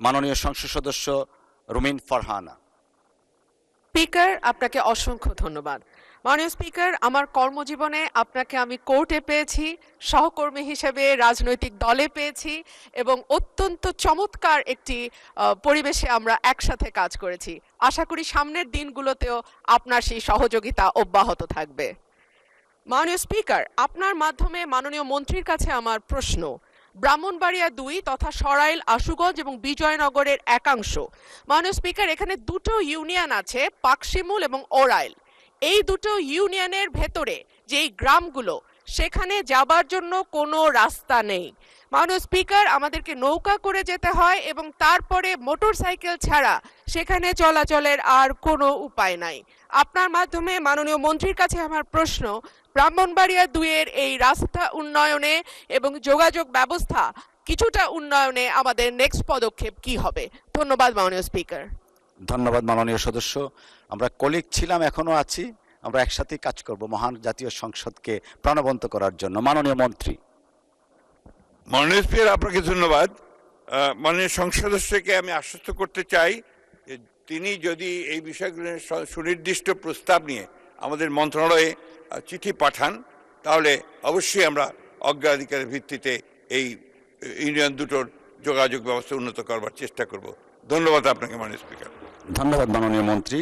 মাননীয় সংসদ সদস্য রুমিন ফারহানা। স্পিকার, আপনাকে অসংখ্য ধন্যবাদ। মাননীয় স্পিকার, আমার কর্মজীবনে আপনাকে আমি কোর্টে পেয়েছি, সহকর্মী হিসেবে রাজনৈতিক দলে পেয়েছি এবং অত্যন্ত চমৎকার একটি পরিবেশে আমরা একসাথে কাজ করেছি। আশা করি সামনের দিনগুলোতেও আপনার সেই সহযোগিতা অব্যাহত থাকবে। মাননীয় স্পিকার, আপনার মাধ্যমে মাননীয় মন্ত্রীর কাছে আমার প্রশ্ন, ব্রাহ্মণবাড়িয়া ২ তথা সরাইল, আশুগঞ্জ এবং বিজয়নগরের একাংশ, মাননীয় স্পিকার, এখানে দুটো ইউনিয়ন আছে, পাকশিমুল এবং ওরাইল। এই দুটো ইউনিয়নের ভেতরে যেই গ্রামগুলো, সেখানে যাবার জন্য কোনো রাস্তা নেই। মাননীয় স্পিকার, আমাদেরকে নৌকা করে যেতে হয় এবং তারপরে মোটরসাইকেল ছাড়া সেখানে চলাচলের আর কোনো উপায় নাই। আপনার মাধ্যমে মাননীয় মন্ত্রীর কাছে আমার প্রশ্ন, ব্রাহ্মণবাড়িয়া ২ এর এই রাস্তা উন্নয়নে এবং যোগাযোগ ব্যবস্থা কিছুটা উন্নয়নে আমাদের নেক্সট পদক্ষেপ কি হবে? ধন্যবাদ মাননীয় স্পিকার। ধন্যবাদ মাননীয় সদস্য। আমরা কলিগ ছিলাম, এখনো আছি, আমরা একসাথেই কাজ করব মহান জাতীয় সংসদকে প্রাণবন্ত করার জন্য। মাননীয় মন্ত্রী। মাননীয় স্পিকার, আপনাকে ধন্যবাদ। মাননীয় সংসদ সদস্যকে আমি আশ্বস্ত করতে চাই যে তিনি যদি এই বিষয়গুলো সুনির্দিষ্ট প্রস্তাব নিয়ে আমাদের মন্ত্রণালয়ে চিঠি পাঠান, তাহলে অবশ্যই আমরা অগ্রাধিকারের ভিত্তিতে এই ইউনিয়ন দুটোর যোগাযোগ ব্যবস্থা উন্নত করবার চেষ্টা করব। ধন্যবাদ আপনাকে মাননীয় স্পিকার। ধন্যবাদ মাননীয় মন্ত্রী।